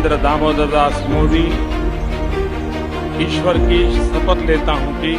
नरेंद्र दामोदर दास मोदी ईश्वर की शपथ लेता हूं कि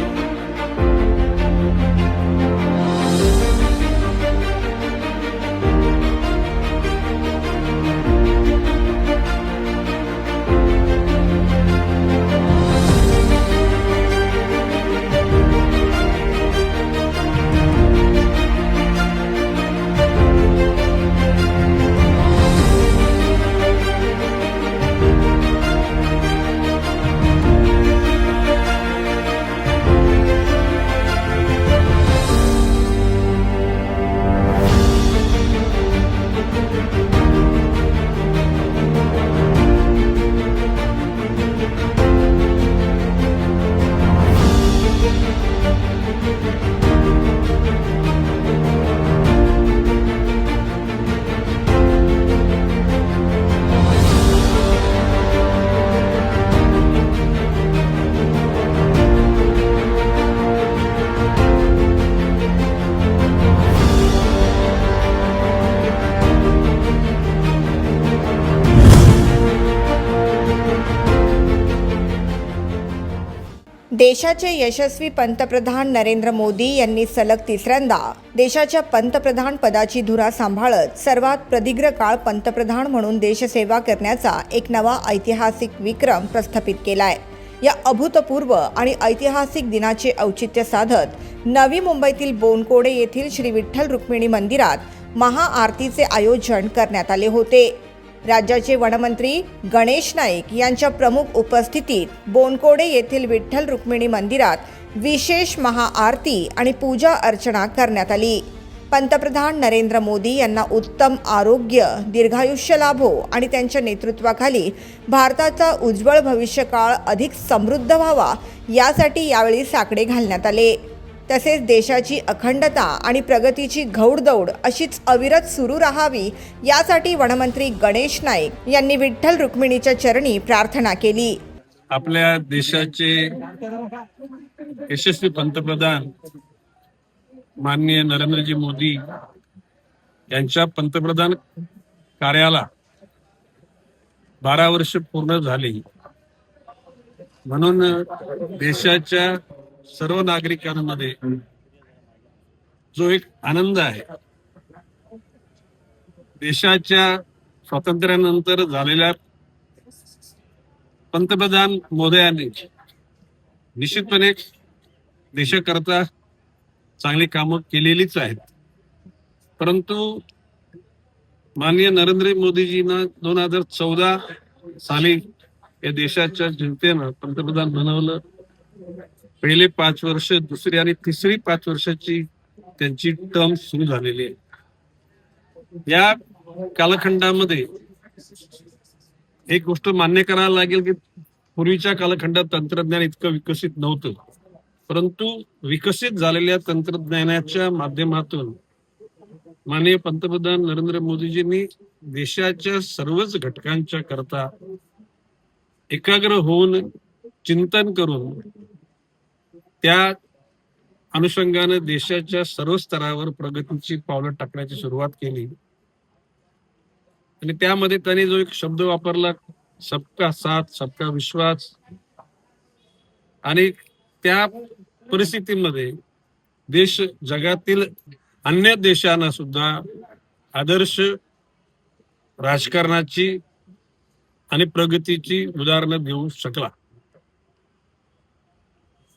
देशाचे यशस्वी पंतप्रधान नरेंद्र मोदी यांनी सलग तिसऱ्यांदा देशाच्या पंतप्रधान पदाची धुरा सांभाळत सर्वात प्रदीर्घ काळ पंतप्रधान म्हणून देशसेवा करण्याचा एक नवा ऐतिहासिक विक्रम प्रस्थापित केलाय। या अभूतपूर्व आणि ऐतिहासिक दिनाचे औचित्य साधत नवी मुंबईतील बोनकोडे येथील श्री विठ्ठल रुक्मिणी मंदिरात महाआरतीचे आयोजन करण्यात आले होते। राज्याचे वनमंत्री गणेश नाईक यांच्या प्रमुख उपस्थितीत बोनकोडे येथील विठ्ठल रुक्मिणी मंदिरात विशेष महाआरती आणि पूजा अर्चना करण्यात आली। पंतप्रधान नरेंद्र मोदी यांना उत्तम आरोग्य, दीर्घायुष्य लाभो आणि त्यांच्या नेतृत्वाखाली भारताचा उज्ज्वल भविष्यकाळ अधिक समृद्ध व्हावा यासाठी यावेळी साकडे घालण्यात आले। तसेच देशाची अखंडता आणि प्रगतीची घौडदौड अशीच अविरत सुरू राहावी यासाठी वनमंत्री गणेश नाईक यांनी विठ्ठल रुक्मिणीच्या चरणी प्रार्थना केली। आपल्या देशाचे यशस्वी पंतप्रधान माननीय नरेंद्रजी मोदी यांच्या पंतप्रधान कार्याला 12 वर्ष पूर्ण झाली, म्हणून देशाच्या सर्व नागरिकांमध्ये जो एक आनंद आहे, देशाच्या स्वातंत्र्यानंतर झालेल्या पंतप्रधान मोदयांनी निश्चितपणे देशाकरता चांगली कामं केलेलीच आहेत, परंतु माननीय नरेंद्र मोदीजींना 2014 साली या देशाच्या जनतेनं पंतप्रधान बनवलं। पहिले 5 वर्ष, दुसरी आणि तिसरी 5 वर्षाची त्यांची टर्म सुरू झालेली आहे। या कालखंडामध्ये एक गोष्ट मान्य करायला लागेल की पूर्वीच्या कालखंडात तंत्रज्ञान इतकं विकसित नव्हतं, परंतु विकसित झालेल्या तंत्रज्ञानाच्या माध्यमातून माननीय पंतप्रधान नरेंद्र मोदीजींनी देशाच्या सर्वच घटकांच्या करता एकाग्र होऊन चिंतन करून त्या अनुषंगाने देशाच्या सर्व स्तरावर प्रगतीची पावलं टाकण्याची सुरुवात केली। आणि त्यामध्ये त्यांनी जो एक शब्द वापरला, सबका साथ सबका विश्वास, आणि त्या परिस्थितीमध्ये देश जगातील अन्य देशांना सुद्धा आदर्श राजकारणाची आणि प्रगतीची उदाहरणं देऊ शकला।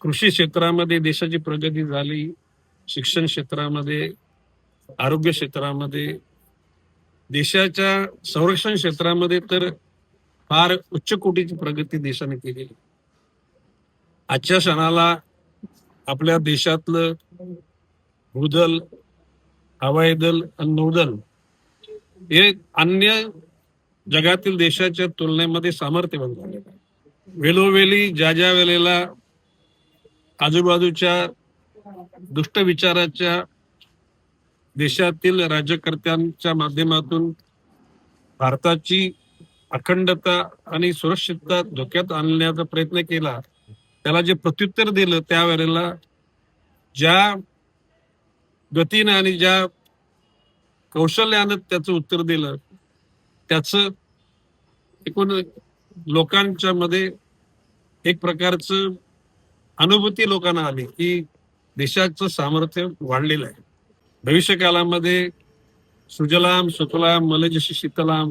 कृषी क्षेत्रामध्ये देशाची प्रगती झाली, शिक्षण क्षेत्रामध्ये, आरोग्य क्षेत्रामध्ये, देशाच्या संरक्षण क्षेत्रामध्ये तर फार उच्च कोटीची प्रगती देशाने केली। आजच्या क्षणाला आपल्या देशातलं भूदल, हवाई दल आणि नौदल हे अन्य जगातील देशाच्या तुलनेमध्ये सामर्थ्यवान झाले। वेळोवेळी ज्या वेळेला आजूबाजूच्या दुष्ट विचाराच्या देशातील राज्यकर्त्यांच्या माध्यमातून भारताची अखंडता आणि सुरक्षितता धोक्यात आणण्याचा प्रयत्न केला, त्याला जे प्रत्युत्तर दिलं त्यावेळेला ज्या गतीने आणि ज्या कौशल्याने त्याचं उत्तर दिलं, त्याचं एकूण लोकांच्या मध्ये एक प्रकारचं अनुभूती लोकांना आली की देशाचं सामर्थ्य वाढलेलं आहे. भविष्य काळामध्ये सुजलाम सुफलाम मलयजशी शीतलाम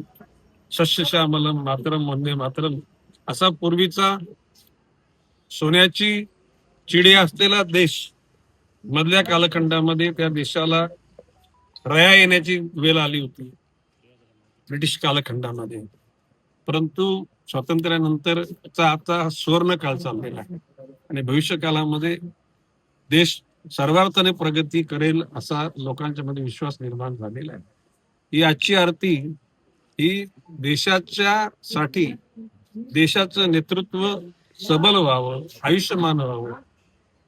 शस्यश्यामलम मातरम वंदे मातरम असा पूर्वीचा सोन्याची चिडी असलेला देश मधल्या कालखंडामध्ये त्या देशाला रया येण्याची वेळ आली होती ब्रिटिश कालखंडामध्ये. परंतु स्वातंत्र्यानंतरचा आता सुवर्ण काळ चाललेला आहे आणि भविष्य काळामध्ये देश सर्वार्थाने प्रगती करेल असा लोकांच्या मध्ये विश्वास निर्माण झालेला आहे. ही आजची आरती ही देशाच्या साठी देशाचं नेतृत्व सबल व्हावं, आयुष्यमान व्हावं,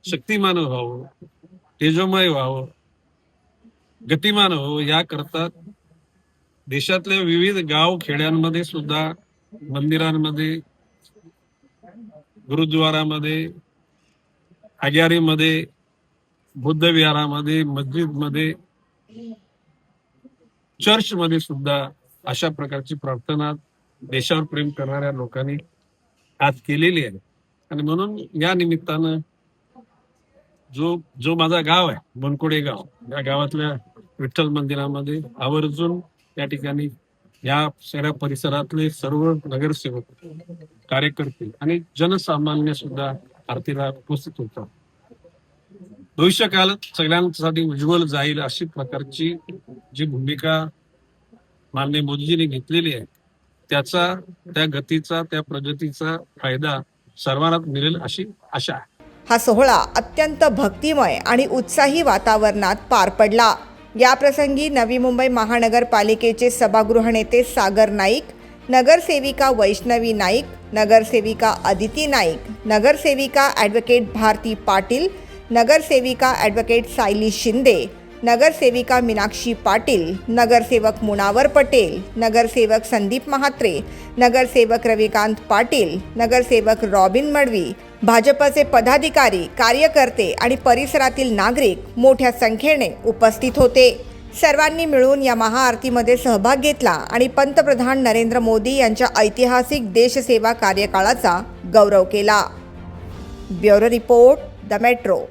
शक्तिमान व्हावं, तेजोमय व्हावं, गतिमान व्हावं याकरता देशातल्या विविध गाव खेड्यांमध्ये सुद्धा मंदिरांमध्ये, गुरुद्वारामध्ये, अग्यारीमध्ये, बुद्ध विहारामध्ये, मस्जिदमध्ये, चर्चमध्ये सुद्धा अशा प्रकारची प्रार्थना देशावर प्रेम करणाऱ्या लोकांनी आज केलेली आहे. आणि म्हणून या निमित्तानं जो माझा गाव आहे बनकोडे गाव, या गावातल्या विठ्ठल मंदिरामध्ये आवर्जून या ठिकाणी या सगळ्या परिसरातले सर्व नगरसेवक, कार्यकर्ते आणि जनसामान्य सुद्धा आरतीला उपस्थित होतात. भविष्य काळात सगळ्यांसाठी उज्ज्वल जाईल अशी प्रकारची जी भूमिका माननीय मोदीजींनी घेतलेली आहे त्याचा, त्या गतीचा, त्या प्रगतीचा फायदा सर्वांना मिळेल अशी आशा आहे. हा सोहळा अत्यंत भक्तिमय आणि उत्साही वातावरणात पार पडला. याप्रसंगी नवी मुंबई महानगरपालिकेचे सभागृह नेते सागर नाईक, नगरसेविका वैष्णवी नाईक, नगरसेविका अदिती नाईक, नगरसेविका ॲडव्होकेट भारती पाटील, नगरसेविका ॲडव्होकेट सायली शिंदे, नगरसेविका मीनाक्षी पाटील, नगरसेवक मुनावर पटेल, नगरसेवक संदीप महात्रे, नगरसेवक रविकांत पाटील, नगरसेवक रॉबिन मडवी, भाजपचे पदाधिकारी, कार्यकर्ते आणि परिसरातील नागरिक मोठ्या संख्येने उपस्थित होते. सर्वांनी मिळून या महाआरतीमध्ये सहभाग घेतला आणि पंतप्रधान नरेंद्र मोदी यांच्या ऐतिहासिक देशसेवा कार्यकाळाचा गौरव केला. Bureau report, the metro.